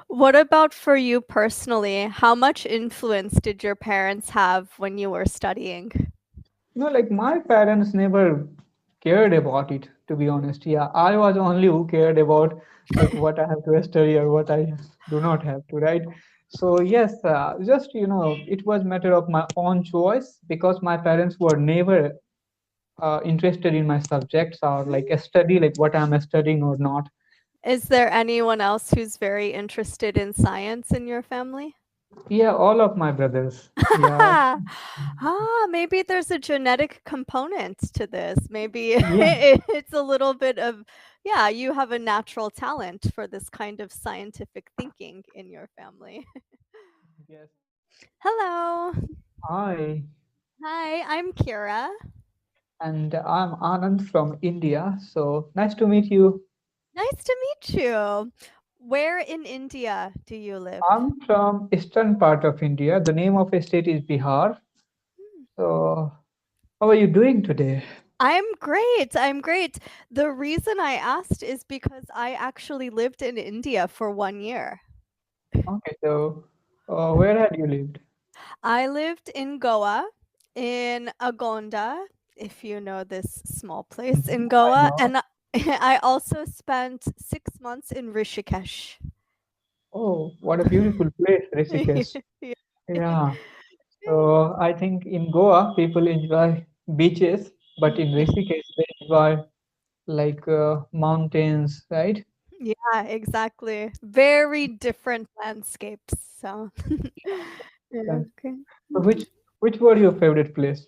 What about for you personally? How much influence did your parents have when you were studying? Like my parents never cared about it, to be honest. Yeah, I was only who cared about like what I have to study or what I do not have to, right? So yes, just it was matter of my own choice because my parents were never interested in my subjects or like a study like what I'm studying or not. Is there anyone else who's very interested in science in your family? Yeah, all of my brothers. Yeah, Maybe there's a genetic component to this. Maybe yeah, it's a little bit of, yeah, you have a natural talent for this kind of scientific thinking in your family. yes. Hello. Hi, Hi, I'm Kira. and I'm Anand from India. So nice to meet you. Nice to meet you. Where in India do you live? I'm from eastern part of India. The name of a state is Bihar. Hmm. So, how are you doing today? I'm great. I'm great. The reason I asked is because I actually lived in India for 1 year. Okay, so where had you lived? I lived in Goa, in Agonda, if you know this small place in I Goa, know. and I also spent 6 months in Rishikesh. Oh, what a beautiful place, Rishikesh. Yeah. Yeah. So I think in Goa people enjoy beaches, but in Rishikesh they enjoy like mountains, right? Yeah, exactly. Very different landscapes. So, yeah, And okay. so which were your favorite place?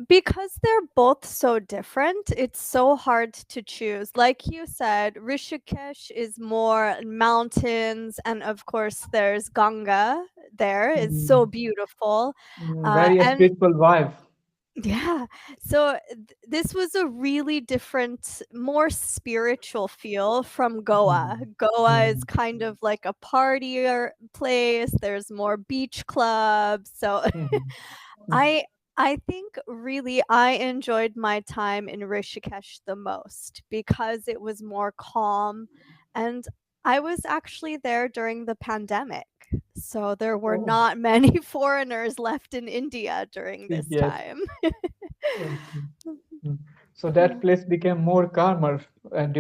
Because they're both so different, it's so hard to choose. Like you said, Rishikesh is more mountains, and of course, there's Ganga there. It's so Mm, beautiful. very And spiritual vibe. yeah, so this was a really different, more spiritual feel from Goa. Mm, Goa is mm, kind of like a partier place. There's more beach clubs. So mhm, mm. I I think really I enjoyed my time in Rishikesh the most because it was more calm, and I was actually there during the pandemic. So there were Oh, not many foreigners left in India during this yes. time. Okay. Mm. So that place became more calmer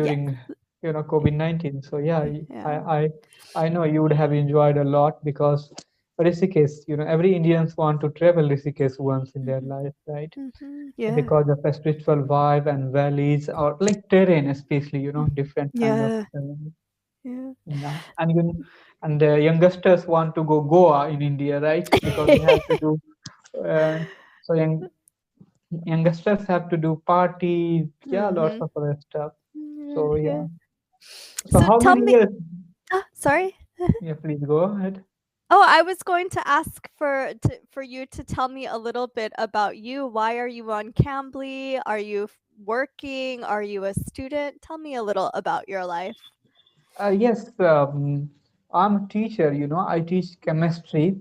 Yes. during, COVID-19. So yeah, I, Yeah. I I know you would have enjoyed a lot because Rishikesh, every Indians want to travel Rishikesh once in their Mhm. life, right? Mhm. Yeah. Because of a spiritual vibe and valleys or like terrain, especially, Mm. different kind of Yeah. Yeah. yeah. And the youngsters want to go Goa in India, right? Because they have to do so youngsters have to do party, yeah, lots Mhm. of other stuff. Yeah, So yeah. yeah. So So how tell many me, years? sorry. Yeah, please go ahead. Oh, I was going to ask for you to tell me a little bit about you. Why are you on Cambly? Are you working? Are you a student? Tell me a little about your life. Yes, I'm a teacher, I teach chemistry.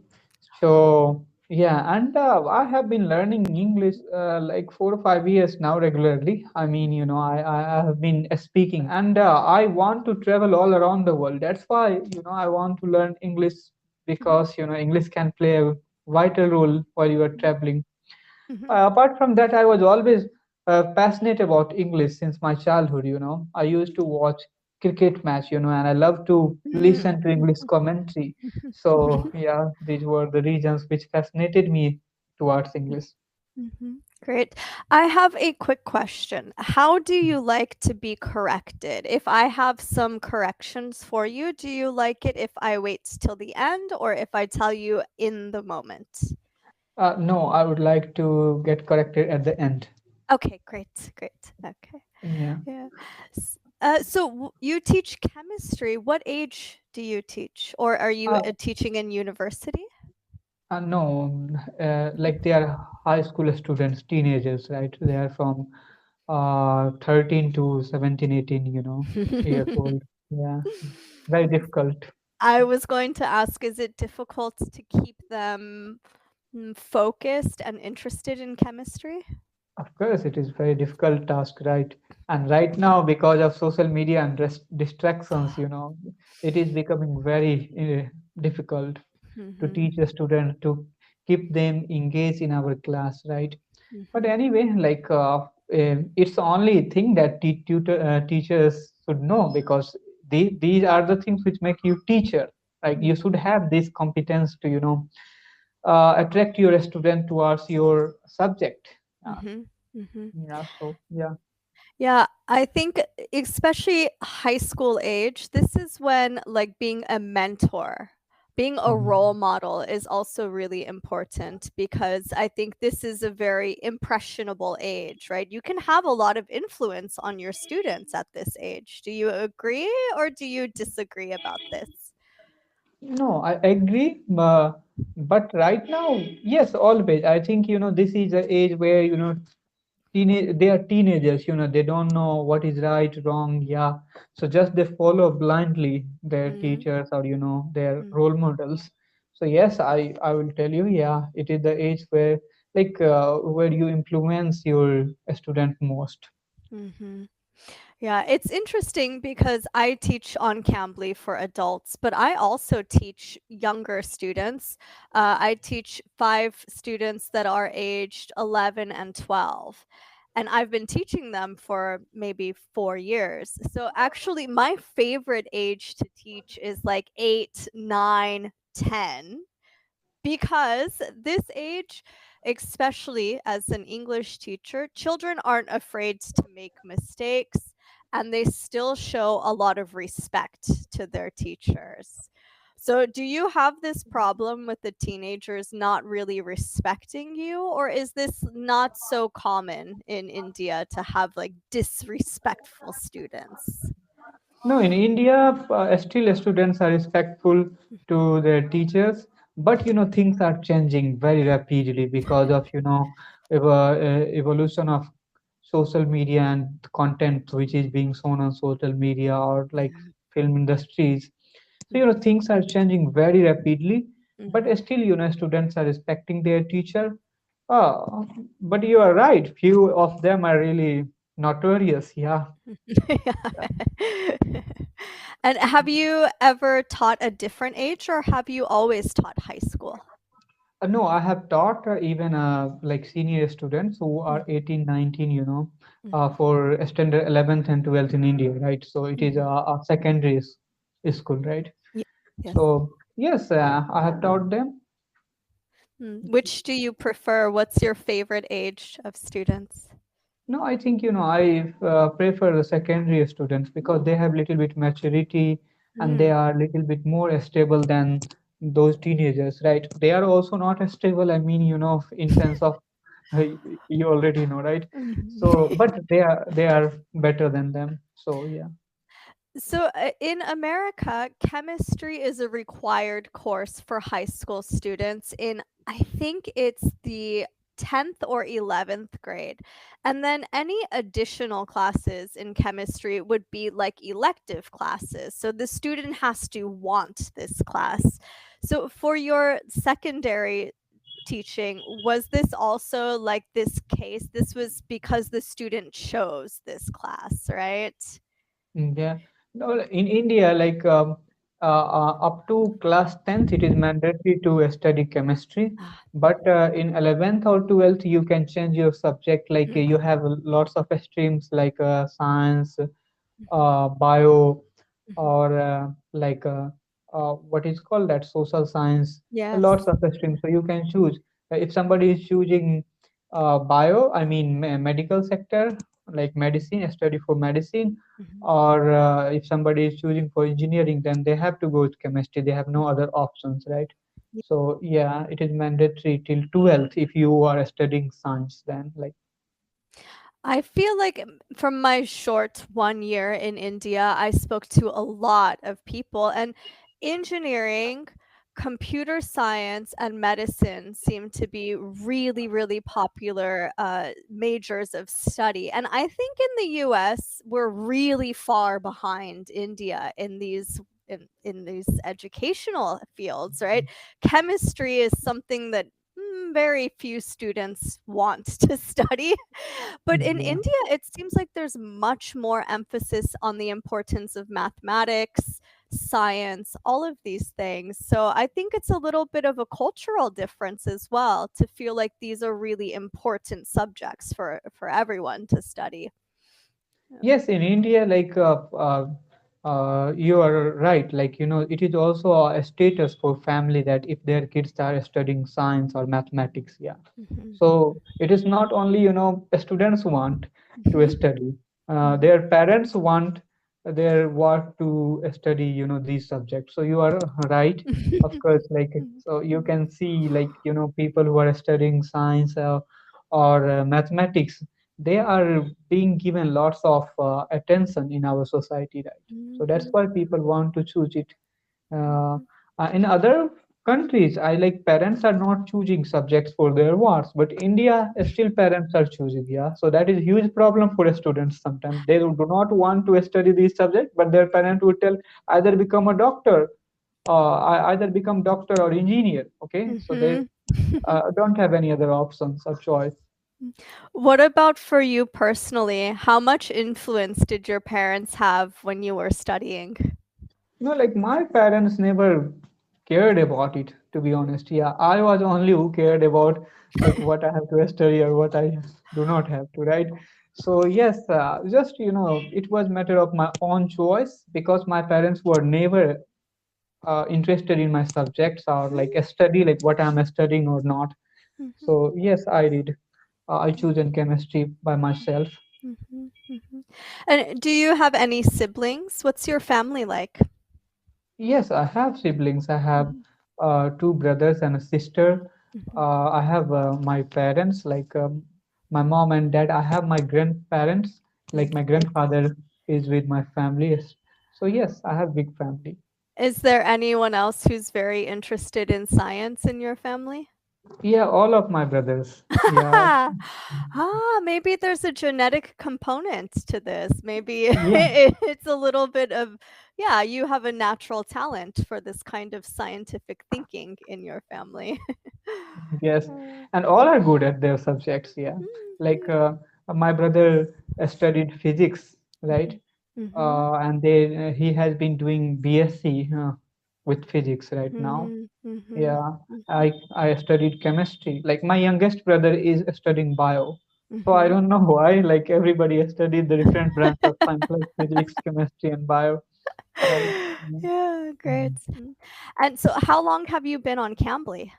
So, yeah, and I have been learning English like 4 or 5 years now regularly. I mean, I have been speaking and I want to travel all around the world. That's why, I want to learn English Mhm, because, English can play a vital role while you are mhm, traveling. mhm, Apart from that, I was always passionate about English since my childhood. I used to watch cricket match, and I love to mm, listen to English commentary. So mhm, yeah, these were the reasons which fascinated me towards English. mhm. Great. I have a quick question. How do you like to be corrected? If I have some corrections for you, do you like it if I wait till the end or if I tell you in the moment? No, I would like to get corrected at the end. Okay, great, great. Okay. Yeah. Yeah. You teach chemistry. What age do you teach? Or are you Uh, teaching in university? no, like they are high school students, teenagers, right? They are from 13 to 17, 18, years old. Yeah, very difficult. I was going to ask, is it difficult to keep them focused and interested in chemistry? Of course, it is very difficult task, right? And right now, because of social media and distractions, it is becoming very difficult to Mhm. teach a student to keep them engaged in our class, right? But Mhm. anyway, like it's the only thing that teachers should know, because these are the things which make you teacher. Like you should Mhm. have this competence to attract your student towards your subject. Mhm. Mhm. Yeah, so yeah. Yeah, I think especially high school age, this is when like being a mentor, being a role Mhm. model is also really important because I think this is a very impressionable age, right? You can have a lot of influence on your students at this age. Do you agree or do you disagree about this? No, I agree. But right now, yes, always. I think, this is the age where, they are teenagers, they don't know what is right, wrong. Yeah. So just they follow blindly their Mm, teachers or, their mm, role models. So yes, I will tell you, yeah, it is the age where, like, where you influence your student most. mhm. Yeah, it's interesting because I teach on Cambly for adults, but I also teach younger students. I teach 5 students that are aged 11 and 12. And I've been teaching them for maybe 4 years. So actually, my favorite age to teach is like 8, 9, 10 because this age, especially as an English teacher, children aren't afraid to make mistakes and they still show a lot of respect to their teachers. So, do you have this problem with the teenagers not really respecting you, or is this not so common in India to have like disrespectful students? No, in India, still students are respectful to their teachers, but things are changing very rapidly because of evolution of social media and content which is being shown on social media or like Yeah. film industries. So Mhm. things are changing very rapidly, but Mhm. still students are respecting their teacher. Uh, but you are right, few of them are really notorious. Yeah. And have you ever taught a different age or have you always taught high school? No, I have taught even like senior students who are Mhm, 18, 19, mhm, for standard 11th and 12th in India, right? So it is mhm. a secondary school, right? Ye Yes. So yes, I have taught them. Which do you prefer? What's your favorite age of students? No, I think, I prefer the secondary students because they have little bit maturity and they Mm. are little bit more stable than those teenagers, right? They are also not as stable, I mean, in sense of uh, you already know, right? Mhm. So but they are better than them, so yeah. So, in America, chemistry is a required course for high school students in, I think it's the 10th or 11th grade. And then any additional classes in chemistry would be like elective classes. So the student has to want this class. So for your secondary teaching, was this also like this case? This was because the student chose this class, right? Yeah. No, in India, like up to class 10th, it is mandatory to study chemistry. Ah, But in 11th or 12th, you can change your subject. Like mhm. you have lots of streams like science, Mhm, bio, mhm. or like what is called that social science. Lots Yes. of streams. So you can choose. If somebody is choosing bio, I mean medical sector, like medicine, study for medicine, Mhm, or if somebody is choosing for engineering, then they have to go with chemistry. They have no mhm. other options, right? Ye So yeah, it is mandatory till 12th if you are studying science. Then like. I feel like from my short 1 year in India, I spoke to a lot of people, and engineering, computer science, and medicine seem to be really, really popular majors of study. And I think in the US, we're really far behind India in these educational fields, right? Chemistry is something that very few students want to study. But in Yeah. India, it seems like there's much more emphasis on the importance of mathematics, science, all of these things. So I think it's a little bit of a cultural difference as well to feel like these are really important subjects for everyone to study. Yeah. Yes, in India, you are right. Like, it is also a status for family that if their kids are studying science or mathematics, yeah. Mhm. So it is not only, students want to Mhm. study, Mhm. their parents want their work to study, these subjects. So you are right, of course. Like, Mhm. so you Mhm. can see, like, people who are studying science or mathematics, they are being given lots of attention in our society, right? So that's Mhm. why people want to choose it. uh, Mhm. in other countries, I like parents are not choosing subjects for their wards, but India still parents are choosing. Yeah, so that is a huge problem for students. Sometimes they do not want to study these subjects, but their parent will tell either become a doctor, either become doctor or engineer. Okay, so they Mhm. don't have any other options or choice. What about for you personally? How much influence did your parents have when you were studying? Like my parents never cared about it, to be honest. Yeah, I was only who cared about like what I have to study or what I do not have to, right? So yes, just it was matter of my own choice because my parents were never interested in my subjects or like a study like what I'm studying or not. Mhm. So yes, I did. I choose in chemistry by myself. Mhm. Mhm. And do you have any siblings? What's your family like? Yes, I have siblings. I have Mhm. two brothers and a sister. Mhm. I have my parents, like my mom and dad. I have my grandparents, like my Great. grandfather is with my family. Yes. So yes, I have big family. Is there anyone else who's very interested in science in your family? Yeah, all of my brothers. Yeah, Maybe there's a genetic component to this. Maybe yeah, it's a little bit of, yeah, you have a natural talent for this kind of scientific thinking in your family. yes, Uh, and all are good at their subjects. Yeah, like mhm, my brother studied physics, right? mhm, mhm, And he has been doing BSc with physics right now. mhm, mhm, Yeah, mhm, I studied chemistry. Like my youngest brother is studying bio. So I mhm. don't know why. Like everybody has studied the different branch of science, like physics, chemistry, and bio. Right? Yeah. Yeah, great. And so how long have you been on Cambly?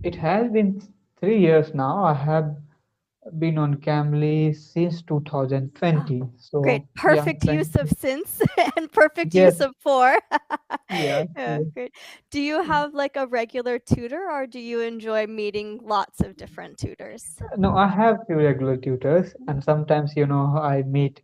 It has been 3 years now. I have been on Cambly since Ah, 2020. great. So yeah, Perfect use of 20. since and perfect Yes, use of for. yeah, Yeah, yes. great. Do you have like a regular tutor or do you enjoy meeting lots of different tutors? No, I have few regular tutors, and sometimes I meet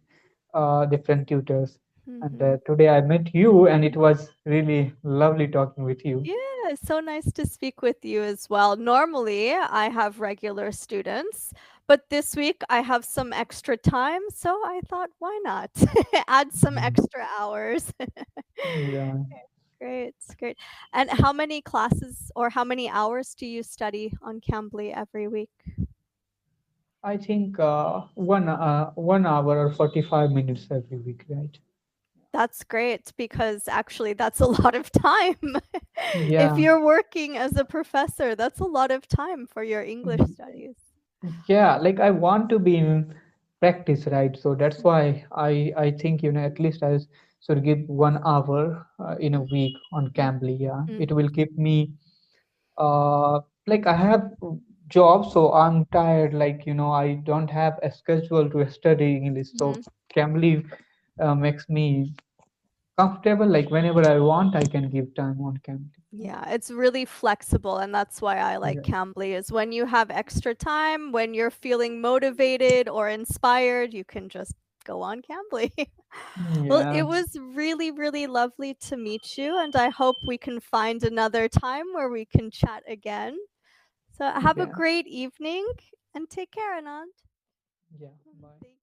different tutors. And Mm-hmm. today I met you, and it was really lovely talking with you. Yeah, it's so nice to speak with you as well. Normally, I have regular students, but this week I have some extra time, so I thought, why not add some Mm. extra hours? Yeah, Great, great. And how many classes or how many hours do you study on Cambly every week? I think 1 hour or 45 minutes every week, right? That's great because actually that's a lot of time. If Yeah, you're working as a professor, that's a lot of time for your English studies. yeah. Like I want to be in practice, right? So that's why I think at least I should give 1 hour in a week on Mm, Cambly. Yeah, it mhm, will keep me like I have job, so I'm tired. Like I don't have a schedule to study English. So mhm. Cambly makes me comfortable. Like whenever I want, I can give time on Cambly. Yeah, it's really flexible, and that's why I like Yeah. Cambly is when you have extra time, when you're feeling motivated or inspired, you can just go on Cambly. Well, it Yeah. was really, really lovely to meet you, and I hope we can find another time where we can chat again. So have a Yeah. great evening and take care, Anand. Yeah. Bye. Thank